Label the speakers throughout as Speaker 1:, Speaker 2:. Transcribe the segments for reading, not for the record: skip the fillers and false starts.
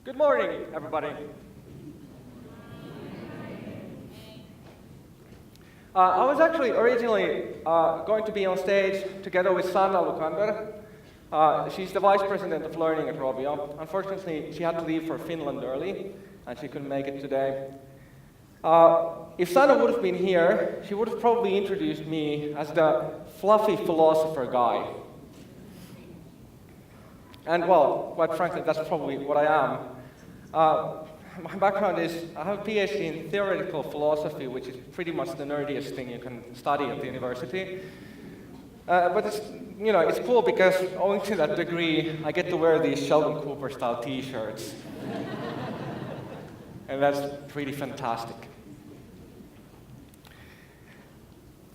Speaker 1: Good morning, everybody. I was actually originally going to be on stage together with Sanna Lukander. She's the Vice President of Learning at Rovio. Unfortunately, she had to leave for Finland early, and she couldn't make it today. If Sanna would have been here, she would have probably introduced me as the fluffy philosopher guy. And well, quite frankly, that's probably what I am. My background is, I have a PhD in theoretical philosophy, which is pretty much the nerdiest thing you can study at the university. But it's cool because owing to that degree, I get to wear these Sheldon Cooper-style t-shirts. And that's pretty fantastic.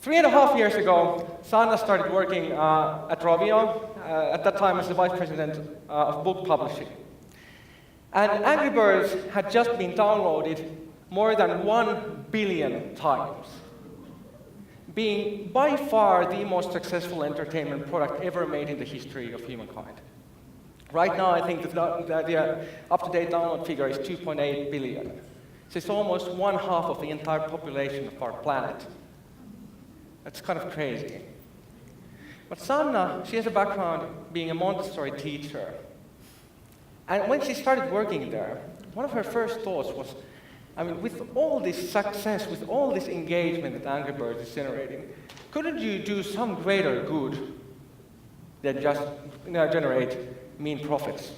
Speaker 1: 3.5 years ago, Sanna started working at Rovio, at that time as the Vice President of Book Publishing. And Angry Birds had just been downloaded more than 1 billion times, being by far the most successful entertainment product ever made in the history of humankind. Right now, I think the up-to-date download figure is 2.8 billion. So it's almost 1/2 of the entire population of our planet. That's kind of crazy. But Sanna, she has a background being a Montessori teacher. And when she started working there, one of her first thoughts was, with all this success, with all this engagement that Angry Birds is generating, couldn't you do some greater good than just generate mean profits?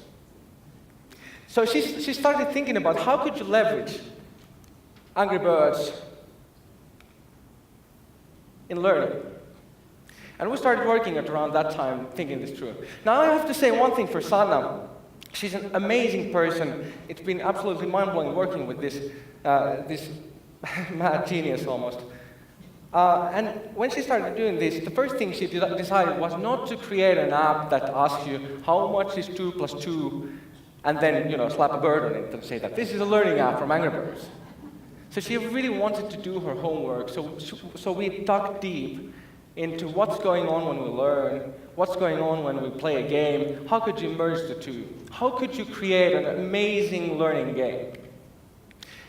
Speaker 1: So she started thinking about how could you leverage Angry Birds in learning. And we started working at around that time, thinking this through. Now I have to say one thing for Sanna. She's an amazing person. It's been absolutely mind-blowing working with this mad genius almost. And when she started doing this, the first thing she decided was not to create an app that asks you how much is 2 + 2, and then slap a bird on it and say that this is a learning app from Angry Birds. So she really wanted to do her homework. So we dug deep into what's going on when we learn, what's going on when we play a game, how could you merge the two? How could you create an amazing learning game?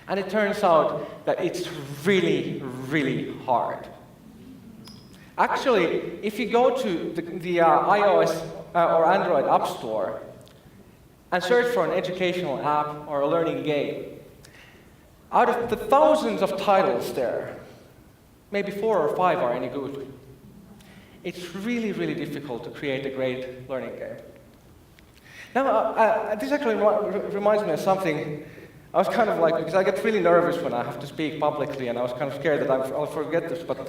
Speaker 1: And it turns out that it's really, really hard. Actually, if you go to the iOS or Android App Store and search for an educational app or a learning game, out of the thousands of titles there, maybe 4 or 5 are any good. It's really, really difficult to create a great learning game. Now, this actually reminds me of something. I was kind of like, because I get really nervous when I have to speak publicly, and I was kind of scared that I'll forget this, but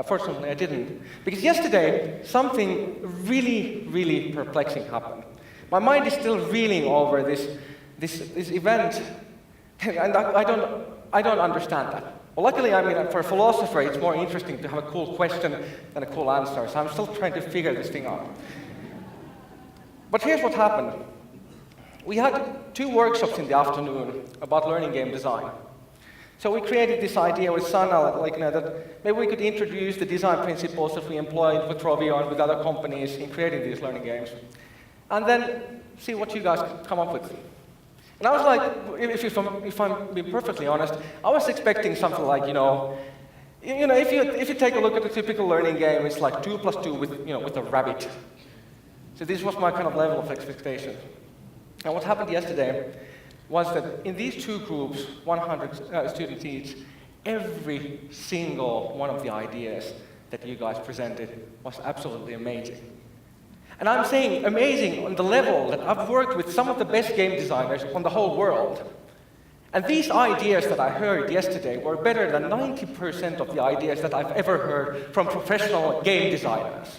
Speaker 1: fortunately I didn't. Because yesterday, something really, really perplexing happened. My mind is still reeling over this event, and I don't understand that. Well, luckily, for a philosopher, it's more interesting to have a cool question than a cool answer, so I'm still trying to figure this thing out. But here's what happened. We had 2 workshops in the afternoon about learning game design. So we created this idea with Sanna, that maybe we could introduce the design principles that we employed with Rovio and with other companies in creating these learning games, and then see what you guys could come up with. And I was like, if I'm being perfectly honest, I was expecting something like, if you take a look at a typical learning game, it's like 2 + 2 with a rabbit. So this was my kind of level of expectation. And what happened yesterday was that in these 2 groups, 100 students each, every single one of the ideas that you guys presented was absolutely amazing. And I'm saying amazing on the level that I've worked with some of the best game designers on the whole world. And these ideas that I heard yesterday were better than 90% of the ideas that I've ever heard from professional game designers.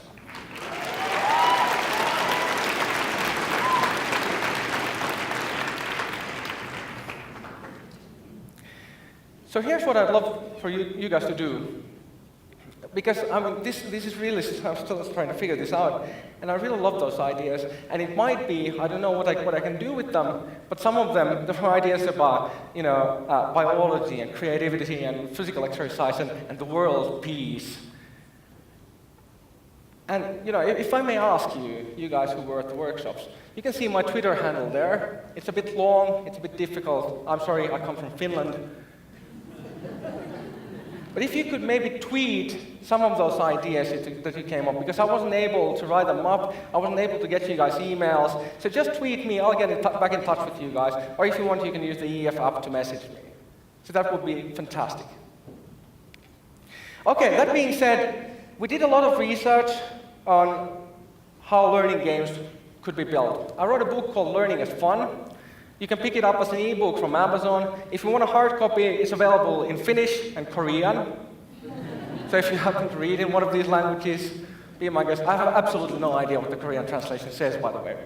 Speaker 1: So here's what I'd love for you guys to do. Because this is really, I'm still trying to figure this out, and I really love those ideas. And it might be, I don't know what I can do with them, but some of them, there are ideas about biology and creativity and physical exercise and the world peace. And if I may ask you guys who were at the workshops, you can see my Twitter handle there. It's a bit long, it's a bit difficult. I'm sorry, I come from Finland. But if you could maybe tweet some of those ideas that you came up, because I wasn't able to write them up, I wasn't able to get you guys emails, so just tweet me, I'll get back in touch with you guys, or if you want, you can use the EF app to message me. So that would be fantastic. Okay, that being said, we did a lot of research on how learning games could be built. I wrote a book called Learning as Fun. You can pick it up as an ebook from Amazon. If you want a hard copy, it's available in Finnish and Korean. So if you happen to read in one of these languages, be my guest. I have absolutely no idea what the Korean translation says, by the way.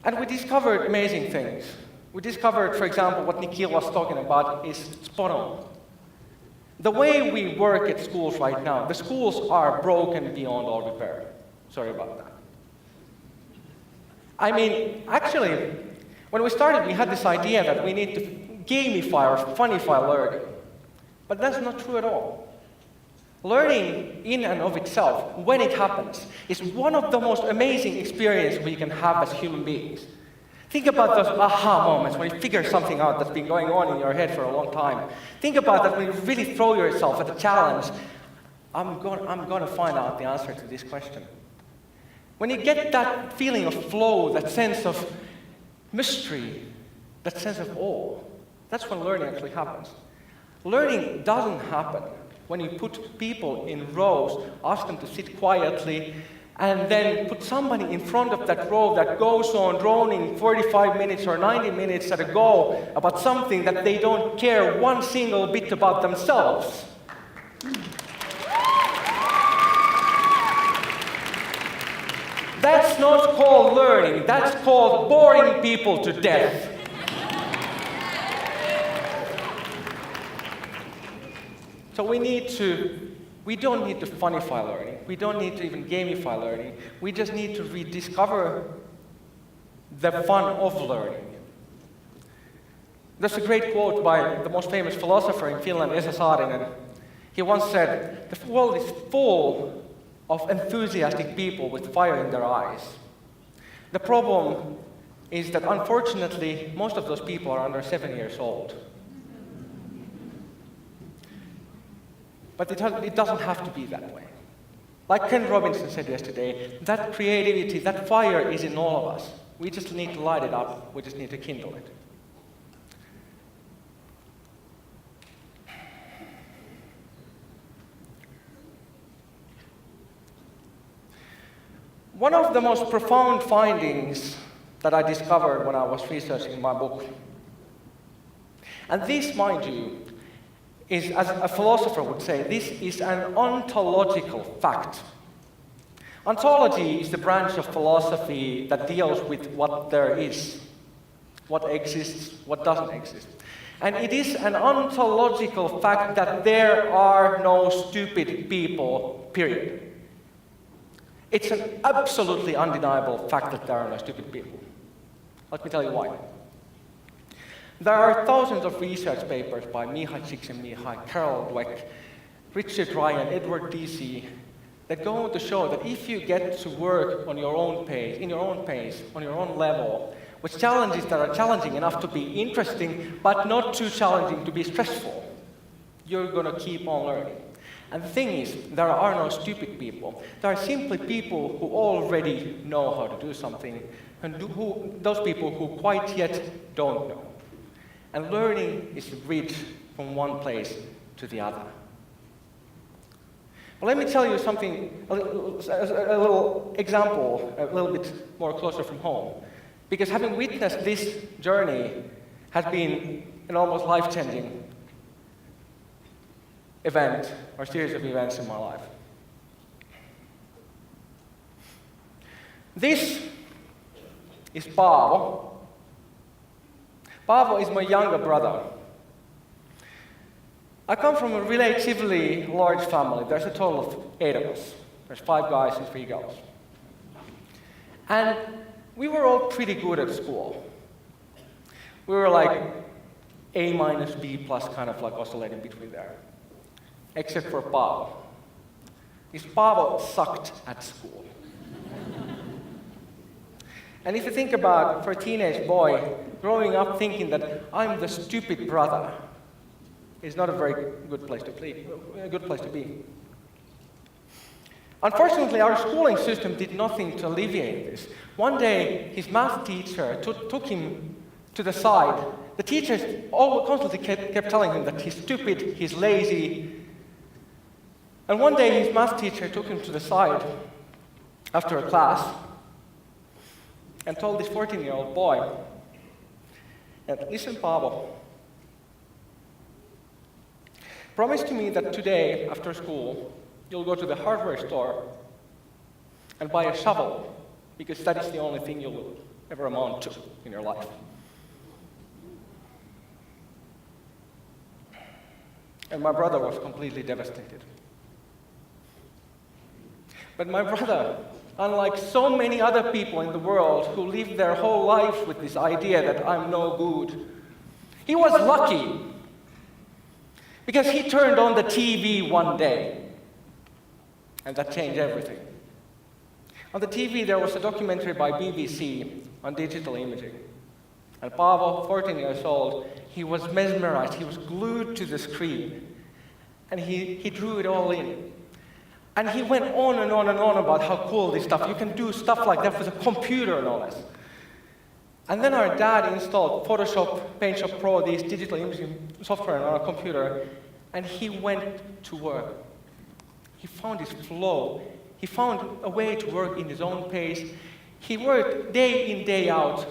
Speaker 1: And we discovered amazing things. We discovered, for example, what Nikhil was talking about is spot on. The way we work at schools right now, the schools are broken beyond all repair. Sorry about that. I mean, actually, when we started, we had this idea that we need to gamify or funify learning. But that's not true at all. Learning in and of itself, when it happens, is one of the most amazing experiences we can have as human beings. Think about those aha moments when you figure something out that's been going on in your head for a long time. Think about that when you really throw yourself at a challenge. I'm going to find out the answer to this question. When you get that feeling of flow, that sense of mystery, that sense of awe, that's when learning actually happens. Learning doesn't happen when you put people in rows, ask them to sit quietly, and then put somebody in front of that row that goes on droning 45 minutes or 90 minutes at a go about something that they don't care one single bit about themselves. That's not called learning, that's called boring people to death. So we don't need to funify learning, we don't need to even gamify learning, we just need to rediscover the fun of learning. There's a great quote by the most famous philosopher in Finland, Esa Saarinen. He once said, "The world is full of enthusiastic people with fire in their eyes. The problem is that unfortunately, most of those people are under 7 years old." But it doesn't have to be that way. Like Ken Robinson said yesterday, that creativity, that fire is in all of us. We just need to light it up, we just need to kindle it. One of the most profound findings that I discovered when I was researching my book, and this, mind you, is, as a philosopher would say, this is an ontological fact. Ontology is the branch of philosophy that deals with what there is, what exists, what doesn't exist. And it is an ontological fact that there are no stupid people, period. It's an absolutely undeniable fact that there are no stupid people. Let me tell you why. There are thousands of research papers by Mihai Csikszentmihalyi, Carol Dweck, Richard Ryan, Edward Deci, that go on to show that if you get to work on your own pace, in your own pace, on your own level, with challenges that are challenging enough to be interesting, but not too challenging to be stressful, you're going to keep on learning. And the thing is, there are no stupid people. There are simply people who already know how to do something, and those people who quite yet don't know. And learning is bridged from one place to the other. Well, let me tell you something, a little example, a little bit more closer from home. Because having witnessed this journey has been an almost life-changing event or series of events in my life. This is Paavo. Paavo is my younger brother. I come from a relatively large family. There's a total of 8 of us. There's 5 guys and 3 girls. And we were all pretty good at school. We were like A-, B+ kind of like oscillating between there. except for Paavo. Because Paavo sucked at school. And if you think about, for a teenage boy, growing up thinking that I'm the stupid brother is not a very good place to be. Unfortunately, our schooling system did nothing to alleviate this. One day, his math teacher took him to the side. The teachers constantly kept telling him that he's stupid, he's lazy. And one day, his math teacher took him to the side after a class and told this 14-year-old boy, listen, Paavo, promise to me that today, after school, you'll go to the hardware store and buy a shovel, because that is the only thing you'll ever amount to in your life. And my brother was completely devastated. But my brother, unlike so many other people in the world who live their whole lives with this idea that I'm no good, he was lucky because he turned on the TV one day, and that changed everything. On the TV, there was a documentary by BBC on digital imaging. And Paavo, 14 years old, he was mesmerized, he was glued to the screen, and he drew it all in. And he went on and on and on about how cool this stuff, you can do stuff like that with a computer, no less. And then our dad installed Photoshop, PaintShop Pro, these digital imaging software on our computer, and he went to work. He found his flow. He found a way to work in his own pace. He worked day in, day out,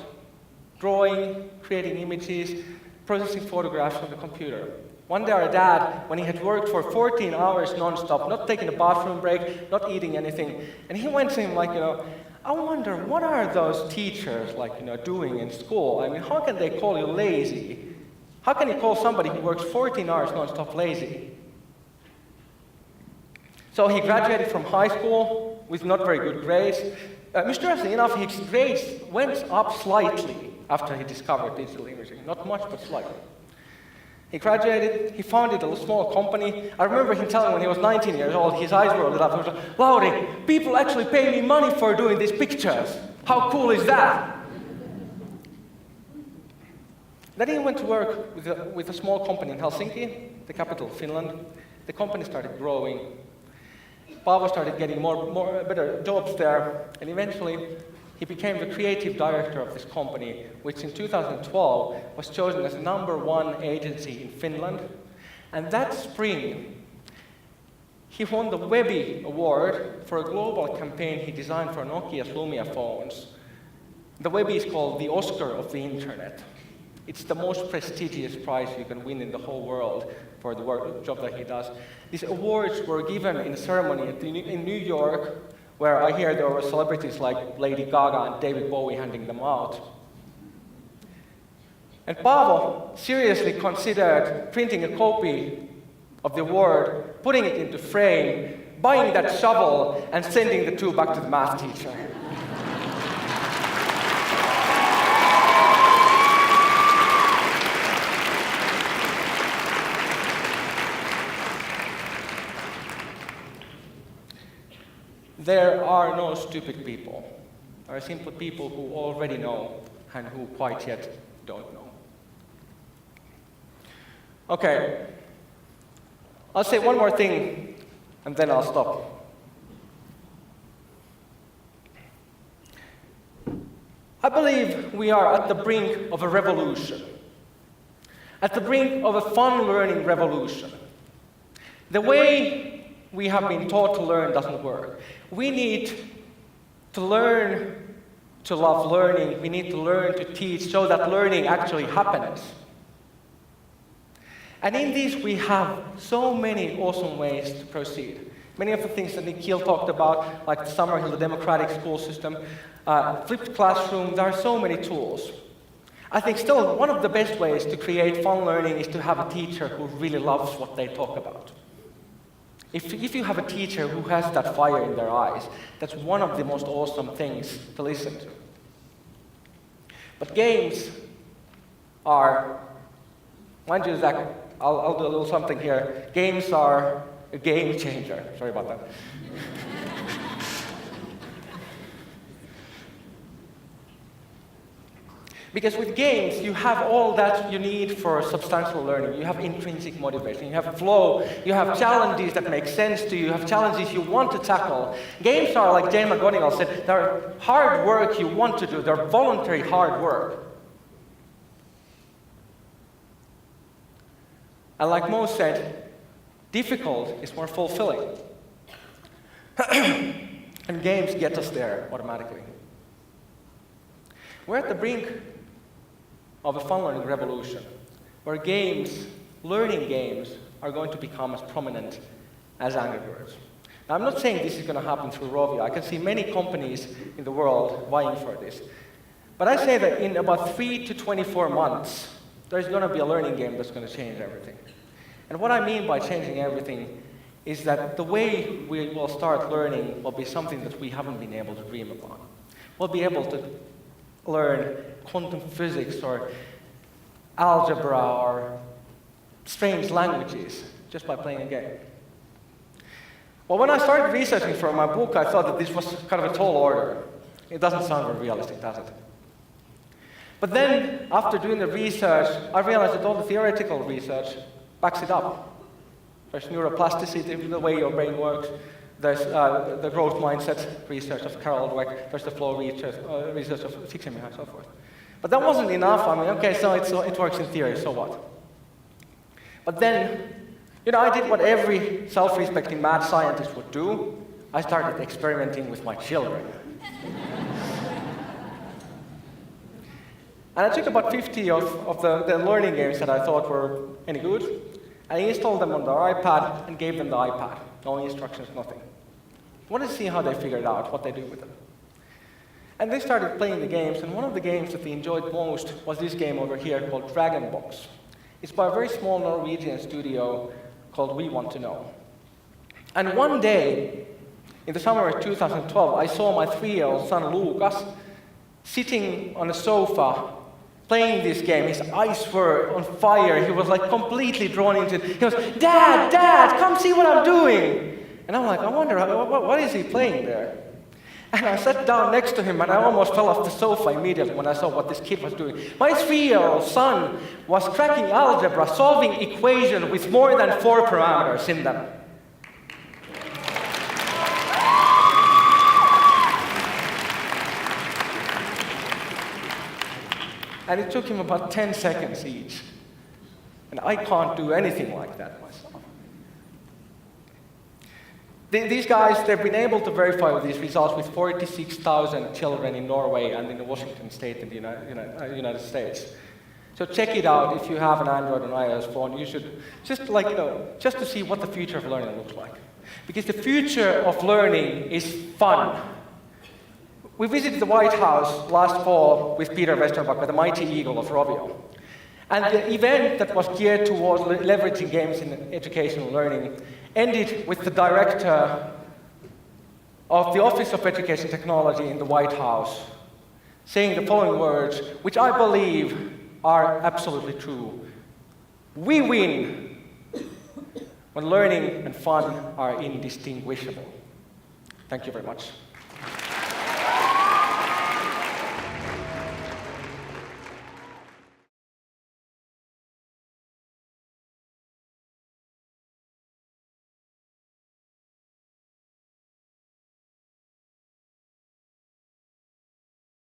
Speaker 1: drawing, creating images, processing photographs on the computer. One day our dad, when he had worked for 14 hours non-stop, not taking a bathroom break, not eating anything, and he went to him like, I wonder, what are those teachers doing in school? I mean, how can they call you lazy? How can you call somebody who works 14 hours non-stop lazy? So he graduated from high school with not very good grades. Mysteriously enough, his grades went up slightly after he discovered digital imaging. Not much, but slightly. He graduated, he founded a small company. I remember him telling when he was 19 years old, his eyes were lit up. He was like, Lauri, people actually pay me money for doing these pictures. How cool is that? Then he went to work with a small company in Helsinki, the capital of Finland. The company started growing. Paavo started getting better jobs there, and eventually he became the creative director of this company, which in 2012 was chosen as the #1 agency in Finland. And that spring, he won the Webby Award for a global campaign he designed for Nokia's Lumia phones. The Webby is called the Oscar of the Internet. It's the most prestigious prize you can win in the whole world for the job that he does. These awards were given in a ceremony in New York, where I hear there were celebrities like Lady Gaga and David Bowie handing them out. And Paavo seriously considered printing a copy of the award, putting it into frame, buying that shovel, and sending the two back to the math teacher. There are no stupid people. There are simply people who already know and who quite yet don't know. Okay, I'll say one more thing and then I'll stop. I believe we are at the brink of a revolution, at the brink of a fun learning revolution. The way we have been taught to learn doesn't work. We need to learn to love learning. We need to learn to teach so that learning actually happens. And in this, we have so many awesome ways to proceed. Many of the things that Nikhil talked about, like the Summerhill, the democratic school system, flipped classroom, there are so many tools. I think still one of the best ways to create fun learning is to have a teacher who really loves what they talk about. If you have a teacher who has that fire in their eyes, that's one of the most awesome things to listen to. But games are, mind you, Zach, I'll do a little something here. Games are a game changer. Sorry about that. Because with games, you have all that you need for substantial learning. You have intrinsic motivation, you have flow, you have challenges that make sense to you, you have challenges you want to tackle. Games are, like Jane McGonigal said, they're hard work you want to do, they're voluntary hard work. And like Mo said, difficult is more fulfilling. And games get us there automatically. We're at the brink of a fun learning revolution, where games, learning games, are going to become as prominent as Angry Birds. Now, I'm not saying this is going to happen through Rovio. I can see many companies in the world vying for this. But I say that in about 3 to 24 months, there's going to be a learning game that's going to change everything. And what I mean by changing everything is that the way we will start learning will be something that we haven't been able to dream upon. We'll be able to learn quantum physics or algebra or strange languages just by playing a game. Well, when I started researching for my book, I thought that this was kind of a tall order. It doesn't sound very realistic, does it? But then, after doing the research, I realized that all the theoretical research backs it up. There's neuroplasticity, the way your brain works. There's the growth mindset research of Carol Dweck. There's the flow research of Csikszentmihalyi and so forth. But that wasn't enough. I mean, okay, so it works in theory, so what? But then, I did what every self-respecting mad scientist would do. I started experimenting with my children. And I took about 50 of the learning games that I thought were any good. I installed them on their iPad and gave them the iPad. No instructions, nothing. I wanted to see how they figured out, what they do with them. And they started playing the games, and one of the games that they enjoyed most was this game over here called Dragon Box. It's by a very small Norwegian studio called We Want to Know. And one day, in the summer of 2012, I saw my 3-year-old son Lucas sitting on a sofa playing this game. His eyes were on fire. He was like completely drawn into it. He goes, Dad, come see what I'm doing. And I'm like, I wonder, what is he playing there? And I sat down next to him and I almost fell off the sofa immediately when I saw what this kid was doing. My 3-year-old son was cracking algebra, solving equations with more than 4 parameters in them. And it took him about 10 seconds each. And I can't do anything like that myself. These guys, they've been able to verify these results with 46,000 children in Norway and in Washington State in the United States. So check it out if you have an Android or iOS phone. You should just to see what the future of learning looks like. Because the future of learning is fun. We visited the White House last fall with Peter Westerback, the mighty eagle of Rovio. And the event that was geared towards leveraging games in educational learning ended with the director of the Office of Education Technology in the White House saying the following words, which I believe are absolutely true. We win when learning and fun are indistinguishable. Thank you very much.